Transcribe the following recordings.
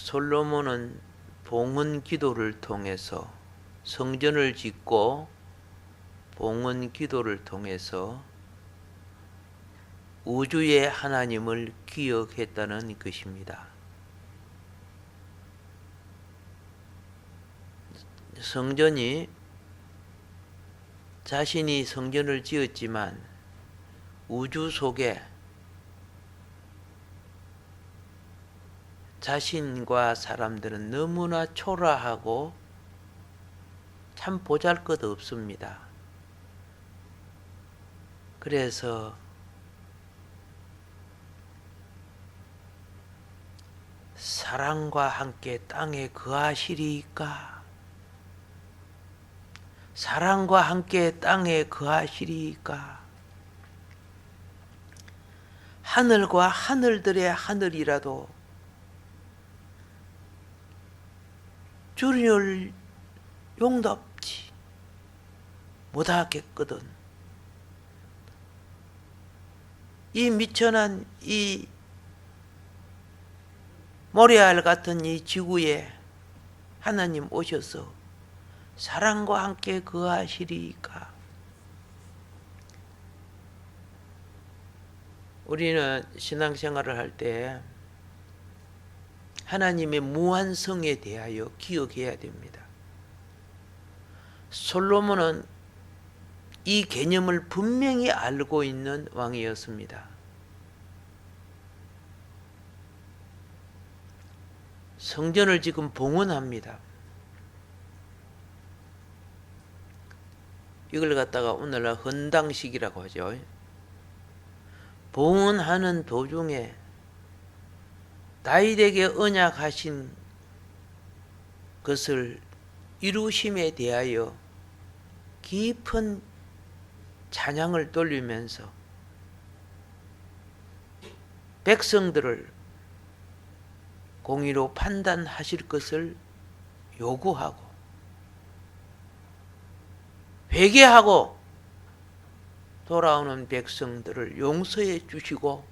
솔로몬은 봉헌 기도를 통해서 성전을 짓고 봉헌 기도를 통해서 우주의 하나님을 기억했다는 것입니다. 성전이 자신이 성전을 지었지만 우주 속에 자신과 사람들은 너무나 초라하고 참 보잘것없습니다. 그래서 사랑과 함께 땅에 거하시리이까? 사랑과 함께 땅에 거하시리이까? 하늘과 하늘들의 하늘이라도 주를 용납지 못하겠거든. 이 미천한 이 모래알 같은 이 지구에 하나님 오셔서 사랑과 함께 거하시리이까? 우리는 신앙생활을 할 때 하나님의 무한성에 대하여 기억해야 됩니다. 솔로몬은 이 개념을 분명히 알고 있는 왕이었습니다. 성전을 지금 봉헌합니다. 이걸 갖다가 오늘날 헌당식이라고 하죠. 봉헌하는 도중에 다윗에게 언약하신 것을 이루심에 대하여 깊은 찬양을 돌리면서 백성들을 공의로 판단하실 것을 요구하고 회개하고 돌아오는 백성들을 용서해 주시고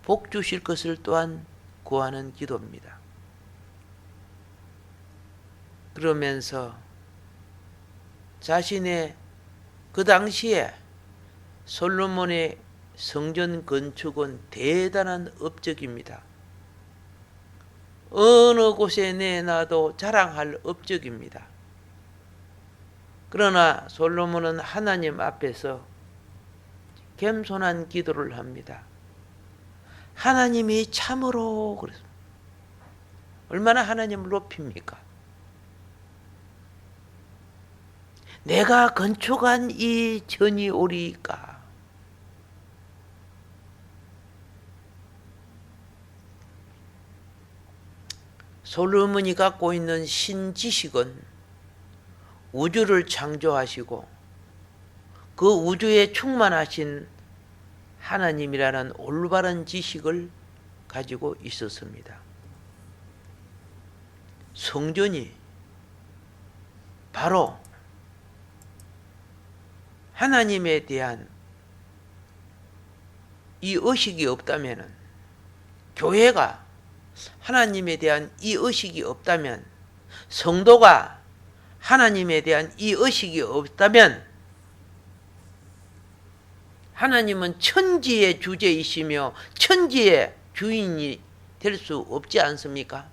복 주실 것을 또한 구하는 기도입니다. 그러면서 자신의 그 당시에 솔로몬의 성전 건축은 대단한 업적입니다. 어느 곳에 내놔도 자랑할 업적입니다. 그러나 솔로몬은 하나님 앞에서 겸손한 기도를 합니다. 하나님이 참으로 그랬습니다. 얼마나 하나님을 높입니까? 내가 건축한 이 전이 오리이까? 솔로몬이 갖고 있는 신지식은 우주를 창조하시고 그 우주에 충만하신 하나님이라는 올바른 지식을 가지고 있었습니다. 성전이 바로 하나님에 대한 이 의식이 없다면, 교회가 하나님에 대한 이 의식이 없다면, 성도가 하나님에 대한 이 의식이 없다면 하나님은 천지의 주제이시며 천지의 주인이 될 수 없지 않습니까?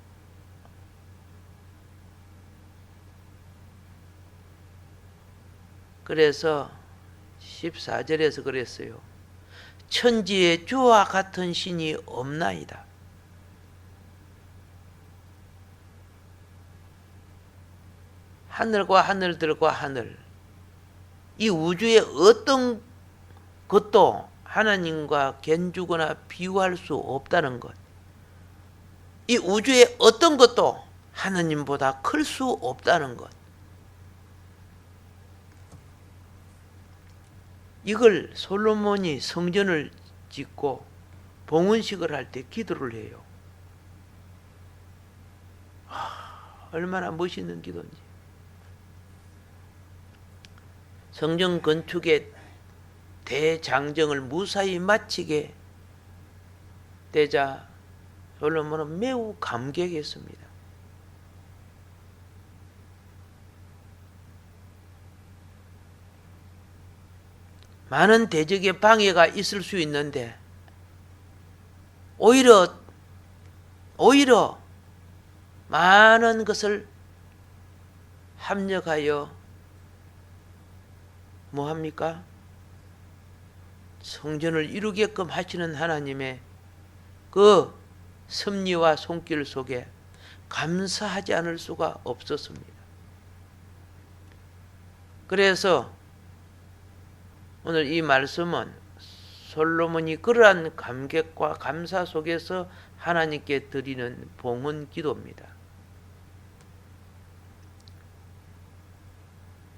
그래서 14절에서 그랬어요. 천지의 주와 같은 신이 없나이다. 하늘과 하늘들과 하늘, 이 우주의 어떤 것도 하나님과 견주거나 비유할 수 없다는 것. 이 우주의 어떤 것도 하나님보다 클 수 없다는 것. 이걸 솔로몬이 성전을 짓고 봉헌식을 할 때 기도를 해요. 얼마나 멋있는 기도인지. 성전 건축의 대장정을 무사히 마치게 되자 솔로몬은 매우 감격했습니다. 많은 대적의 방해가 있을 수 있는데 오히려 많은 것을 합력하여 뭐합니까? 성전을 이루게끔 하시는 하나님의 그 섭리와 손길 속에 감사하지 않을 수가 없었습니다. 그래서 오늘 이 말씀은 솔로몬이 그러한 감격과 감사 속에서 하나님께 드리는 봉헌 기도입니다.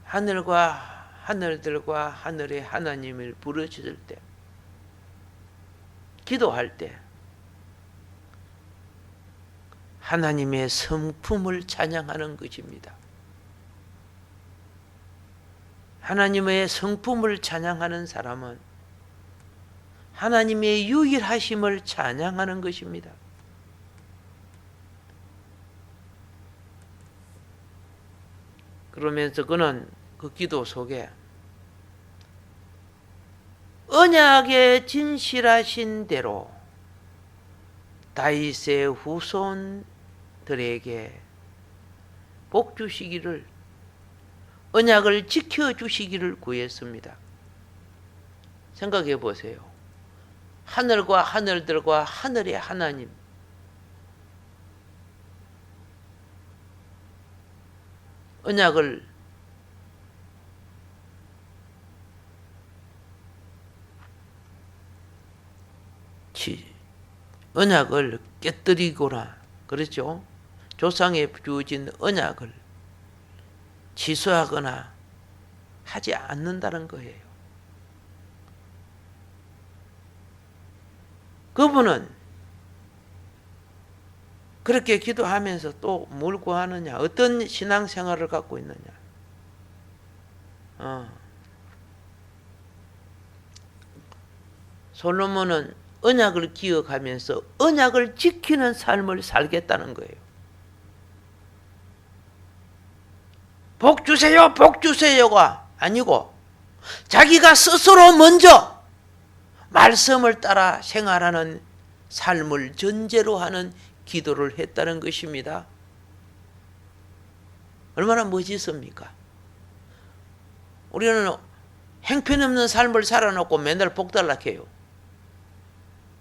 하늘과 하늘들과 하늘의 하나님을 부르짖을 때, 기도할 때 하나님의 성품을 찬양하는 것입니다. 하나님의 성품을 찬양하는 사람은 하나님의 유일하심을 찬양하는 것입니다. 그러면서 그는 그 기도 속에 언약의 진실하신 대로 다윗의 후손들에게 복 주시기를, 언약을 지켜주시기를 구했습니다. 생각해 보세요. 하늘과 하늘들과 하늘의 하나님, 언약을 깨뜨리거나, 그렇죠? 조상에 주어진 언약을 취소하거나 하지 않는다는 거예요. 그분은 그렇게 기도하면서 또 뭘 구하느냐? 어떤 신앙생활을 갖고 있느냐? 솔로몬은 언약을 기억하면서 언약을 지키는 삶을 살겠다는 거예요. 복 주세요, 복 주세요가 아니고 자기가 스스로 먼저 말씀을 따라 생활하는 삶을 전제로 하는 기도를 했다는 것입니다. 얼마나 멋있습니까? 우리는 행편없는 삶을 살아놓고 맨날 복 달라 해요.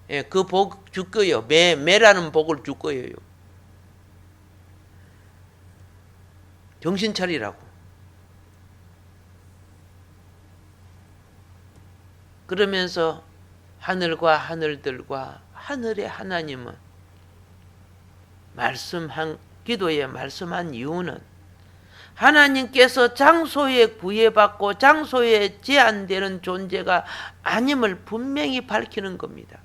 예, 그 복 줄 거예요. 매라는 복을 줄 거예요. 정신 차리라고. 그러면서 하늘과 하늘들과 하늘의 하나님은 기도에 말씀한 이유는 하나님께서 장소에 구애받고 장소에 제한되는 존재가 아님을 분명히 밝히는 겁니다.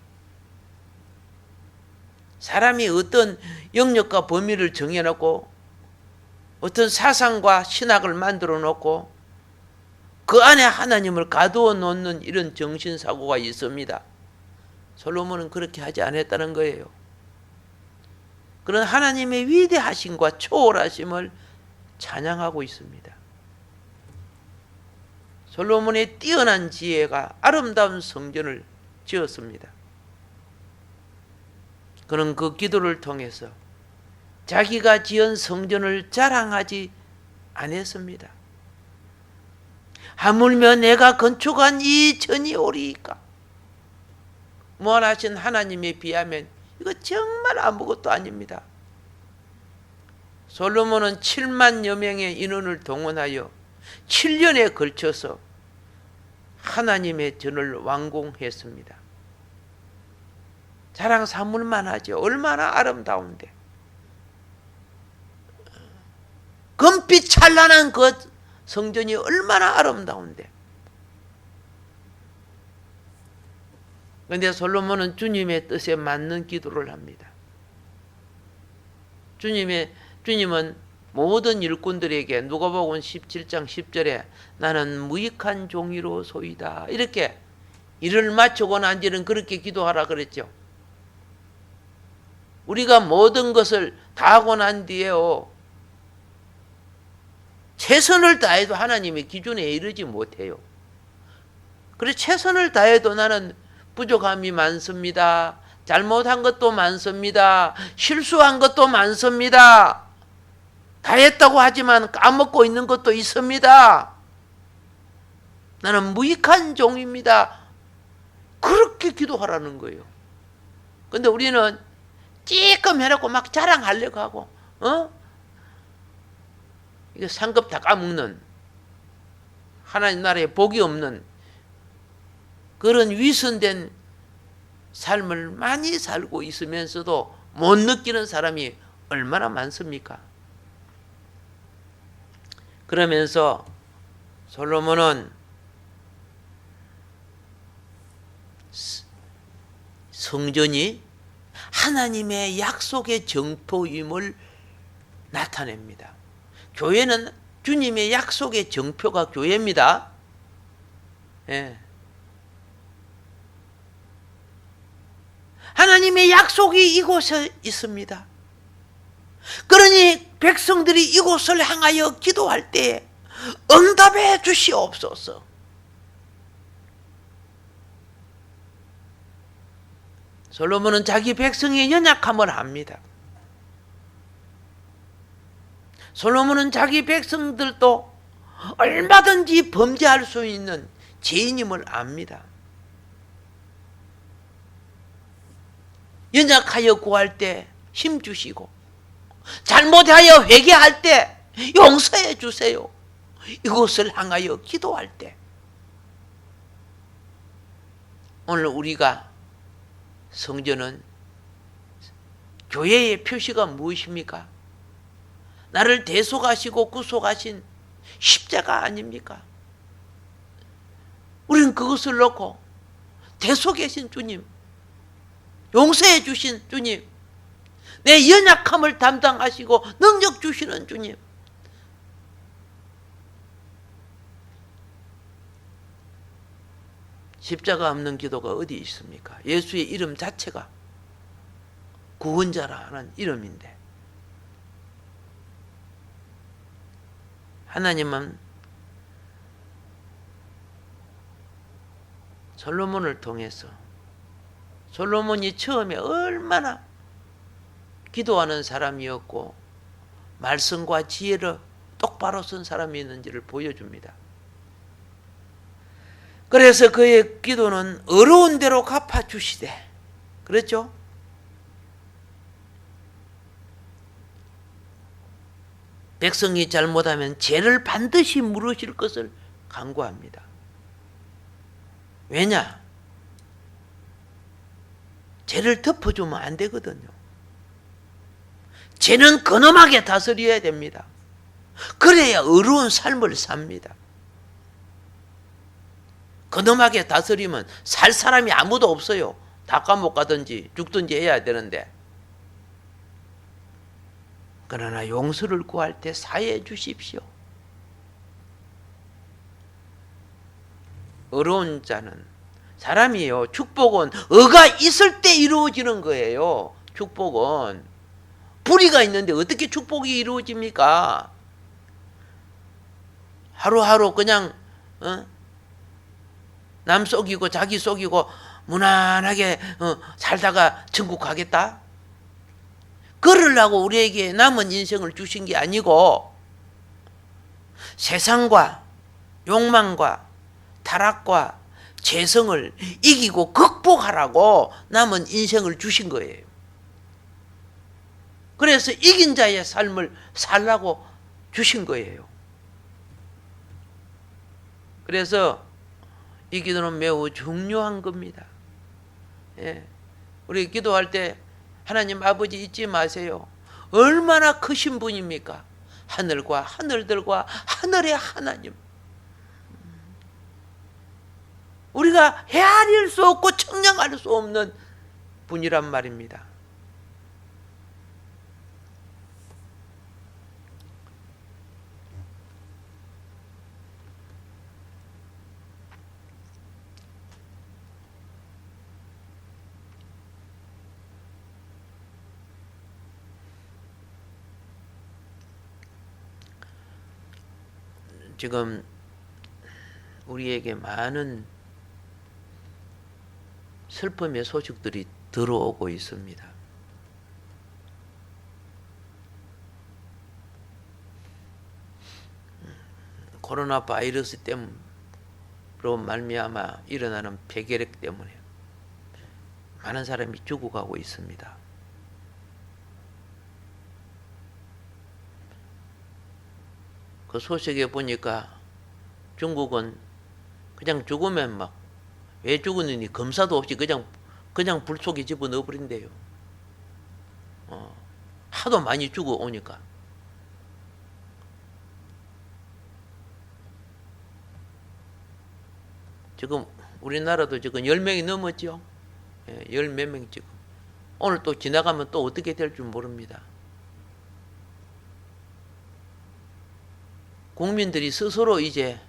사람이 어떤 영역과 범위를 정해놓고 어떤 사상과 신학을 만들어 놓고 그 안에 하나님을 가두어 놓는 이런 정신사고가 있습니다. 솔로몬은 그렇게 하지 않았다는 거예요. 그런 하나님의 위대하심과 초월하심을 찬양하고 있습니다. 솔로몬의 뛰어난 지혜가 아름다운 성전을 지었습니다. 그는 그 기도를 통해서 자기가 지은 성전을 자랑하지 않았습니다. 하물며 내가 건축한 이 전이 옳으니까, 무한하신 하나님에 비하면 이거 정말 아무것도 아닙니다. 솔로몬은 7만여 명의 인원을 동원하여 7년에 걸쳐서 하나님의 전을 완공했습니다. 자랑 삼을만 하죠. 얼마나 아름다운데. 금빛 찬란한 그 성전이 얼마나 아름다운데. 그런데 솔로몬은 주님의 뜻에 맞는 기도를 합니다. 주님은 모든 일꾼들에게 누가복음 17장 10절에 나는 무익한 종이로 소이다, 이렇게 일을 마치고 난 뒤는 그렇게 기도하라 그랬죠. 우리가 모든 것을 다 하고 난 뒤에요, 최선을 다해도 하나님의 기준에 이르지 못해요. 그래서 최선을 다해도 나는 부족함이 많습니다. 잘못한 것도 많습니다. 실수한 것도 많습니다. 다 했다고 하지만 까먹고 있는 것도 있습니다. 나는 무익한 종입니다. 그렇게 기도하라는 거예요. 근데 우리는 찌끔 해놓고 막 자랑하려고 하고, 이거 상급 다 까먹는, 하나님 나라에 복이 없는 그런 위선된 삶을 많이 살고 있으면서도 못 느끼는 사람이 얼마나 많습니까? 그러면서 솔로몬은 성전이 하나님의 약속의 정토임을 나타냅니다. 교회는 주님의 약속의 정표가 교회입니다. 예. 하나님의 약속이 이곳에 있습니다. 그러니 백성들이 이곳을 향하여 기도할 때 응답해 주시옵소서. 솔로몬은 자기 백성의 연약함을 압니다. 솔로몬은 자기 백성들도 얼마든지 범죄할 수 있는 죄인임을 압니다. 연약하여 구할 때 힘 주시고, 잘못하여 회개할 때 용서해 주세요. 이곳을 향하여 기도할 때, 오늘 우리가 성전은 교회의 표시가 무엇입니까? 나를 대속하시고 구속하신 십자가 아닙니까? 우리는 그것을 놓고 대속하신 주님, 용서해 주신 주님, 내 연약함을 담당하시고 능력 주시는 주님, 십자가 없는 기도가 어디 있습니까? 예수의 이름 자체가 구원자라는 이름인데, 하나님은 솔로몬을 통해서, 솔로몬이 처음에 얼마나 기도하는 사람이었고 말씀과 지혜를 똑바로 쓴 사람이었는지를 보여줍니다. 그래서 그의 기도는 어려운 대로 갚아주시되, 그렇죠? 백성이 잘못하면 죄를 반드시 물으실 것을 간구합니다. 왜냐? 죄를 덮어주면 안 되거든요. 죄는 근엄하게 다스려야 됩니다. 그래야 어려운 삶을 삽니다. 근엄하게 다스리면 살 사람이 아무도 없어요. 다 감옥 가든지 죽든지 해야 되는데, 그러나 용서를 구할 때 사해 주십시오. 어려운 자는, 사람이요, 축복은 의가 있을 때 이루어지는 거예요. 축복은 불의가 있는데 어떻게 축복이 이루어집니까? 하루하루 그냥 남 속이고 자기 속이고 무난하게 살다가 천국 가겠다? 그러려고 우리에게 남은 인생을 주신 게 아니고, 세상과 욕망과 타락과 죄성을 이기고 극복하라고 남은 인생을 주신 거예요. 그래서 이긴 자의 삶을 살라고 주신 거예요. 그래서 이 기도는 매우 중요한 겁니다. 예. 우리 기도할 때 하나님 아버지 잊지 마세요. 얼마나 크신 분입니까? 하늘과 하늘들과 하늘의 하나님. 우리가 헤아릴 수 없고 청량할 수 없는 분이란 말입니다. 지금 우리에게 많은 슬픔의 소식들이 들어오고 있습니다. 코로나 바이러스 때문으로 말미암아 일어나는 폐결핵 때문에 많은 사람이 죽어가고 있습니다. 그 소식에 보니까 중국은 그냥 죽으면 막 왜 죽었느니 검사도 없이 그냥 불 속에 집어넣어 버린대요. 하도 많이 죽어 오니까. 지금 우리나라도 지금 10명이 넘었죠. 10몇 명 지금. 오늘 또 지나가면 또 어떻게 될 줄 모릅니다. 국민들이 스스로 이제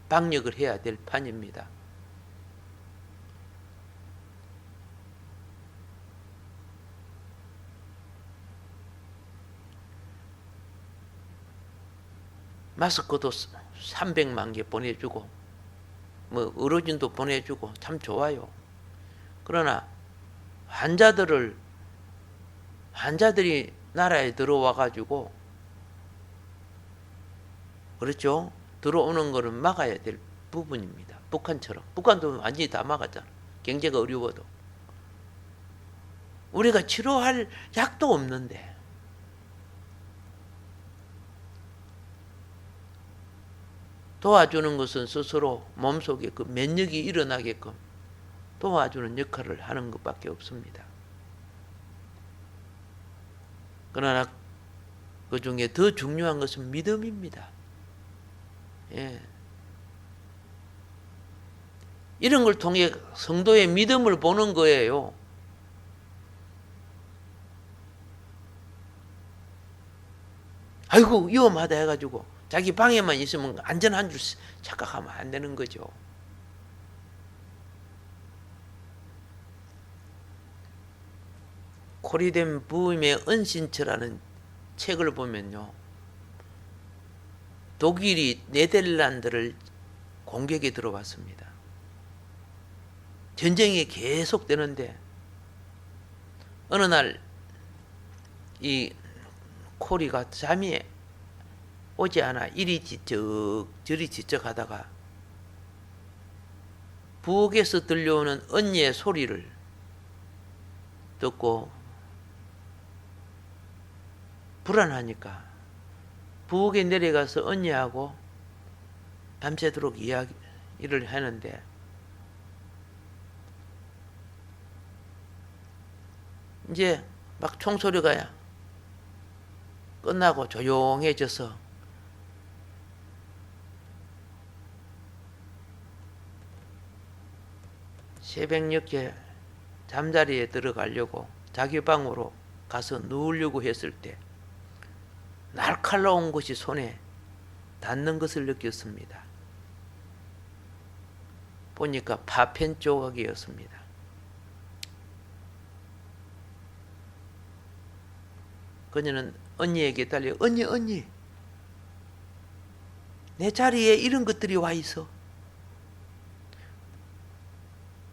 방역을 해야 될 판입니다. 마스크도 300만 개 보내주고 뭐 의료진도 보내주고 참 좋아요. 그러나 환자들이 나라에 들어와 가지고 그렇죠? 들어오는 거는 막아야 될 부분입니다. 북한처럼. 북한도 완전히 다 막았잖아. 경제가 어려워도. 우리가 치료할 약도 없는데. 도와주는 것은 스스로 몸속에 그 면역이 일어나게끔 도와주는 역할을 하는 것밖에 없습니다. 그러나 그 중에 더 중요한 것은 믿음입니다. 예. 이런 걸 통해 성도의 믿음을 보는 거예요. 아이고 위험하다 해가지고 자기 방에만 있으면 안전한 줄 착각하면 안 되는 거죠. 코리덴 부임의 은신처라는 책을 보면요. 독일이 네덜란드를 공격에 들어왔습니다. 전쟁이 계속되는데 어느 날 이 코리가 잠이 오지 않아 이리 지적 저리 지적하다가 부엌에서 들려오는 언니의 소리를 듣고 불안하니까 부엌에 내려가서 언니하고 밤새도록 이야기를 하는데 이제 막 총소리가 끝나고 조용해져서 새벽녘에 잠자리에 들어가려고 자기 방으로 가서 누우려고 했을 때 날카로운 것이 손에 닿는 것을 느꼈습니다. 보니까 파편 조각이었습니다. 그녀는 언니에게 달려 언니 내 자리에 이런 것들이 와 있어.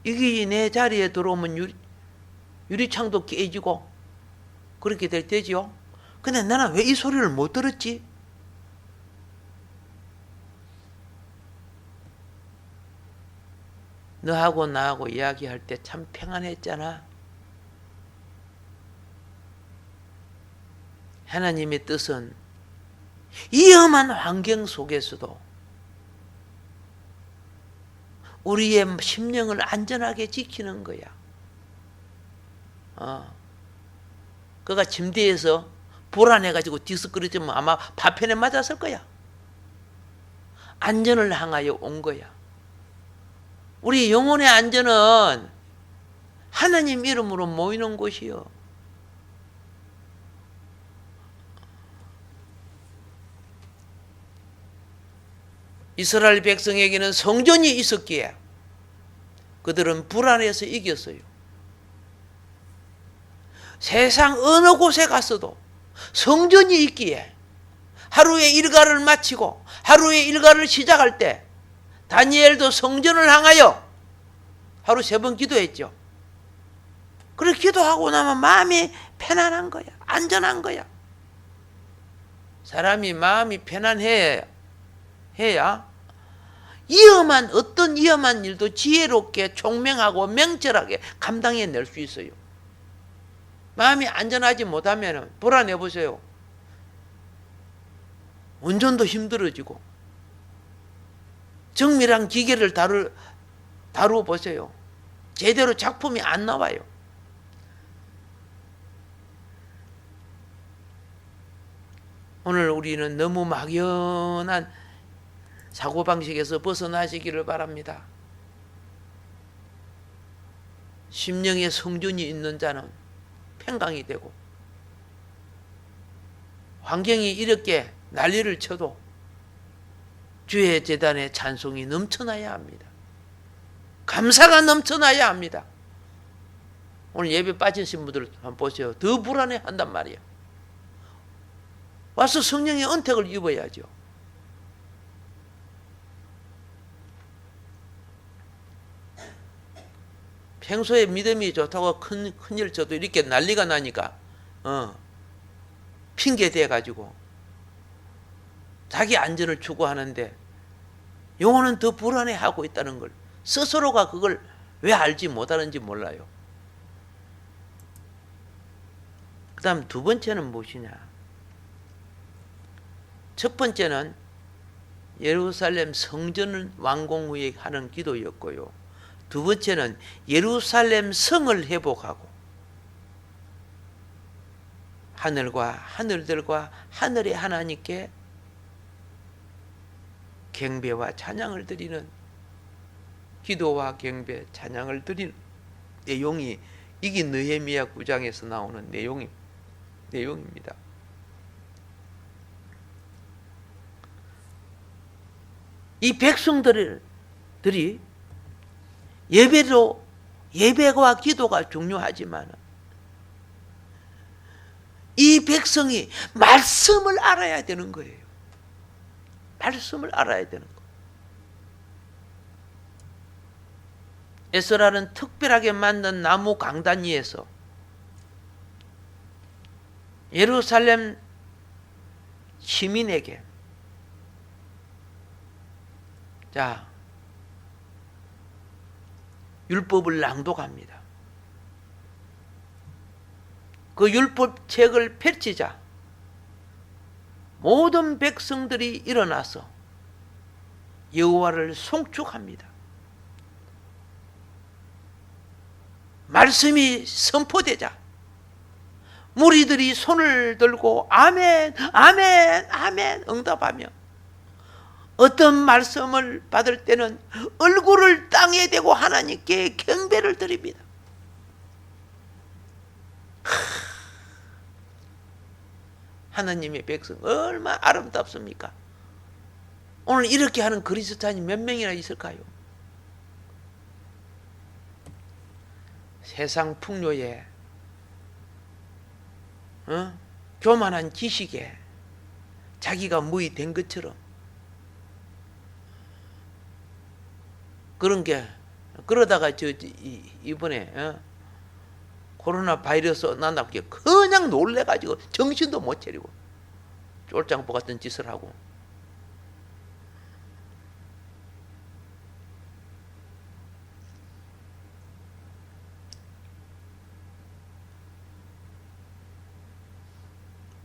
이게 내 자리에 들어오면 유리창도 깨지고 그렇게 될 테지요. 근데 나는 왜 이 소리를 못 들었지? 너하고 나하고 이야기할 때 참 평안했잖아. 하나님의 뜻은 위험한 환경 속에서도 우리의 심령을 안전하게 지키는 거야. 그가 침대에서 불안해가지고 뒤스크러지면 아마 파편에 맞았을 거야. 안전을 향하여 온 거야. 우리 영혼의 안전은 하나님 이름으로 모이는 곳이요. 이스라엘 백성에게는 성전이 있었기에 그들은 불안해서 이겼어요. 세상 어느 곳에 갔어도 성전이 있기에 하루의 일과를 마치고 하루의 일과를 시작할 때 다니엘도 성전을 향하여 하루 3번 기도했죠. 그렇게 기도하고 나면 마음이 편안한 거야. 안전한 거야. 사람이 마음이 편안해야 어떤 위험한 일도 지혜롭게 총명하고 명철하게 감당해낼 수 있어요. 마음이 안전하지 못하면 불안해 보세요. 운전도 힘들어지고 정밀한 기계를 다루어 보세요. 제대로 작품이 안 나와요. 오늘 우리는 너무 막연한 사고방식에서 벗어나시기를 바랍니다. 심령의 성준이 있는 자는 평강이 되고 환경이 이렇게 난리를 쳐도 주의 제단에 찬송이 넘쳐나야 합니다. 감사가 넘쳐나야 합니다. 오늘 예배 빠지신 분들 한번 보세요. 더 불안해한단 말이에요. 와서 성령의 은택을 입어야죠. 평소에 믿음이 좋다고 큰일 쳐도 이렇게 난리가 나니까 핑계 대가지고 자기 안전을 추구하는데 영혼은 더 불안해하고 있다는 걸 스스로가 그걸 왜 알지 못하는지 몰라요. 그 다음 2번째는 무엇이냐. 첫 번째는 예루살렘 성전을 완공 후에 하는 기도였고요. 2번째는 예루살렘 성을 회복하고 하늘과 하늘들과 하늘의 하나님께 경배와 찬양을 드리는 기도와 경배, 찬양을 드리는 내용이 이게 느헤미야 9장에서 나오는 내용입니다. 이 백성들이 예배와 기도가 중요하지만 이 백성이 말씀을 알아야 되는 거예요. 말씀을 알아야 되는 거. 에스라는 특별하게 만든 나무 강단 위에서 예루살렘 시민에게 율법을 낭독합니다. 그 율법책을 펼치자 모든 백성들이 일어나서 여호와를 송축합니다. 말씀이 선포되자 무리들이 손을 들고 아멘, 아멘, 아멘 응답하며 어떤 말씀을 받을 때는 얼굴을 땅에 대고 하나님께 경배를 드립니다. 하나님의 백성 얼마나 아름답습니까? 오늘 이렇게 하는 그리스도인이 몇 명이나 있을까요? 세상 풍요에 교만한 지식에 자기가 무의 된 것처럼 그러다가 이번에 코로나 바이러스 난답게 그냥 놀래가지고 정신도 못 차리고 쫄장보 같은 짓을 하고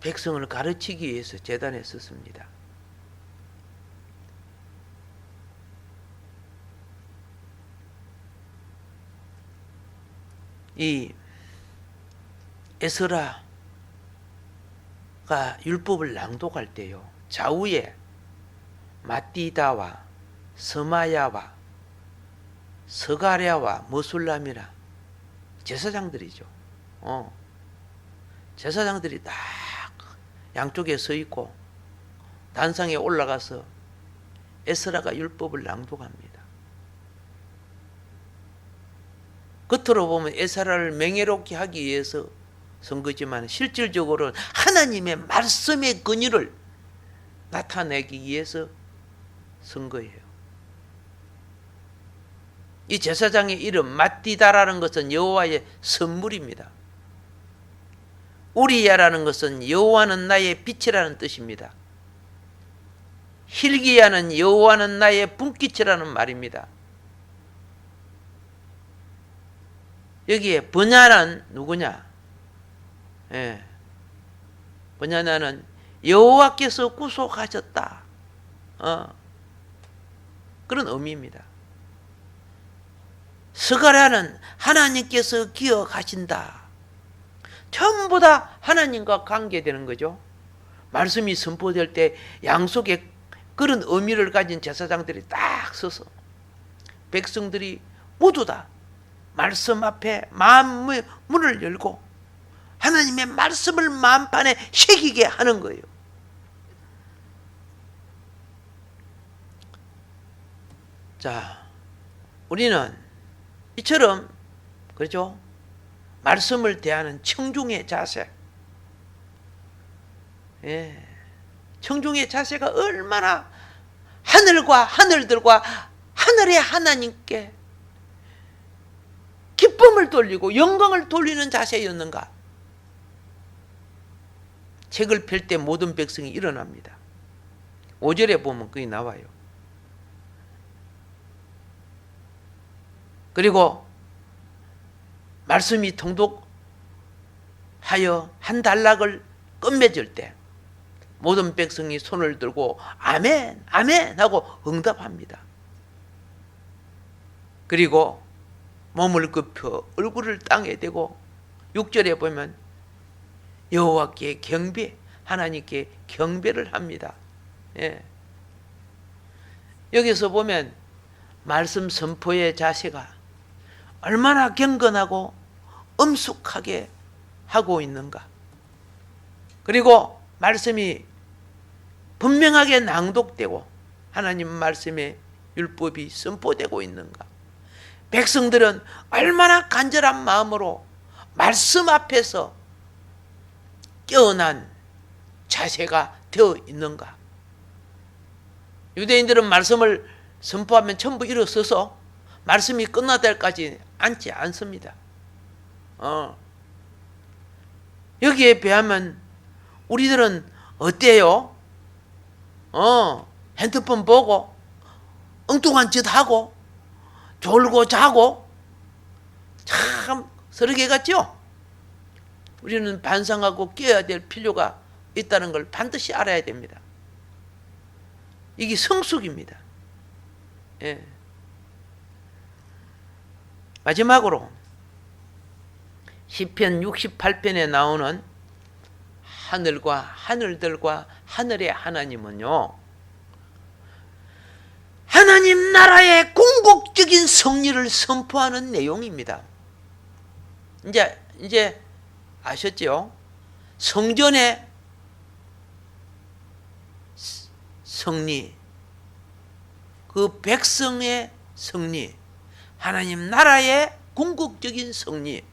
백성을 가르치기 위해서 제단에 썼습니다. 이 에스라가 율법을 낭독할 때요, 좌우에 마띠다와 스마야와 스가랴와 머술람이라 제사장들이죠. 제사장들이 딱 양쪽에 서 있고 단상에 올라가서 에스라가 율법을 낭독합니다. 겉으로 보면 에스라를 명예롭게 하기 위해서 쓴 거지만 실질적으로는 하나님의 말씀의 근위를 나타내기 위해서 쓴 거예요. 이 제사장의 이름 맏디다라는 것은 여호와의 선물입니다. 우리야라는 것은 여호와는 나의 빛이라는 뜻입니다. hil기야는 여호와는 나의 분깃이라는 말입니다. 여기에 버냐는 누구냐? 버냐는 여호와께서 구속하셨다. 그런 의미입니다. 스가랴는 하나님께서 기억하신다. 전부 다 하나님과 관계되는 거죠. 말씀이 선포될 때 양속에 그런 의미를 가진 제사장들이 딱 서서 백성들이 모두 다 말씀 앞에 마음의 문을 열고 하나님의 말씀을 마음판에 새기게 하는 거예요. 자, 우리는 이처럼 그렇죠? 말씀을 대하는 청중의 자세, 청중의 자세가 얼마나 하늘과 하늘들과 하늘의 하나님께 기쁨을 돌리고 영광을 돌리는 자세였는가? 책을 펼 때 모든 백성이 일어납니다. 5절에 보면 그게 나와요. 그리고 말씀이 통독하여 한 단락을 끝맺을 때 모든 백성이 손을 들고 아멘 아멘 하고 응답합니다. 그리고 몸을 굽혀 얼굴을 땅에 대고 6절에 보면 여호와께 경배, 하나님께 경배를 합니다. 여기서 보면 말씀 선포의 자세가 얼마나 경건하고 엄숙하게 하고 있는가. 그리고 말씀이 분명하게 낭독되고 하나님 말씀의 율법이 선포되고 있는가. 백성들은 얼마나 간절한 마음으로 말씀 앞에서 깨어난 자세가 되어 있는가. 유대인들은 말씀을 선포하면 전부 일어서서 말씀이 끝날 때까지 앉지 않습니다. 여기에 비하면 우리들은 어때요? 핸드폰 보고 엉뚱한 짓 하고 졸고 자고 참 서러게 같죠? 우리는 반성하고 깨어야 될 필요가 있다는 걸 반드시 알아야 됩니다. 이게 성숙입니다. 마지막으로 시편 68편에 나오는 하늘과 하늘들과 하늘의 하나님은요, 하나님 나라의 궁극적인 승리를 선포하는 내용입니다. 이제 아셨죠? 성전의 승리, 그 백성의 승리, 하나님 나라의 궁극적인 승리.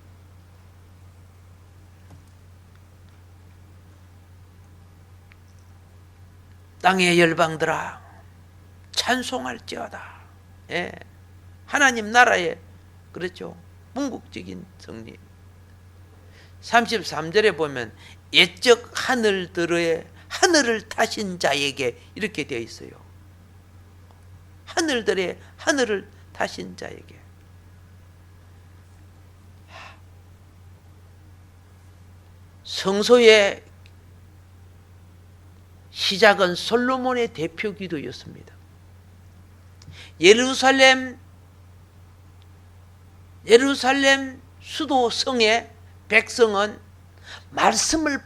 땅의 열방들아 찬송할지어다. 하나님 나라의 그렇죠, 궁극적인 승리. 33절에 보면 옛적 하늘들의 하늘을 타신 자에게 이렇게 되어 있어요. 하늘들의 하늘을 타신 자에게. 성소의 시작은 솔로몬의 대표 기도였습니다. 예루살렘 수도 성의 백성은 말씀을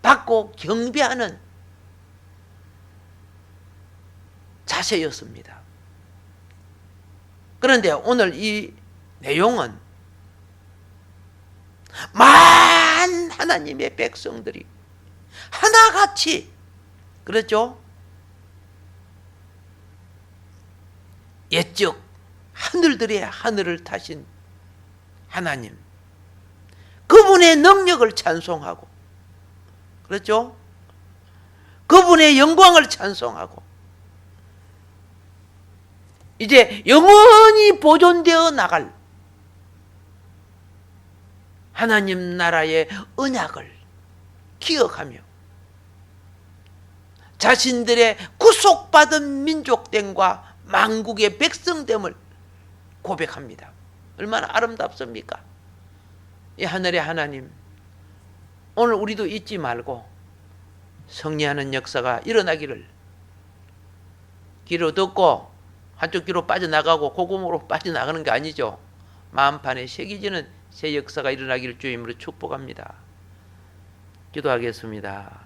받고 경배하는 자세였습니다. 그런데 오늘 이 내용은 만 하나님의 백성들이 하나같이 그렇죠? 옛적 하늘들의 하늘을 타신 하나님, 그분의 능력을 찬송하고 그렇죠? 그분의 영광을 찬송하고 이제 영원히 보존되어 나갈 하나님 나라의 언약을 기억하며 자신들의 구속받은 민족됨과 만국의 백성됨을 고백합니다. 얼마나 아름답습니까? 이 하늘의 하나님, 오늘 우리도 잊지 말고 승리하는 역사가 일어나기를, 귀로 듣고 한쪽 귀로 빠져나가고 고금으로 빠져나가는 게 아니죠. 마음판에 새겨지는 새 역사가 일어나기를 주의 이름으로 축복합니다. 기도하겠습니다.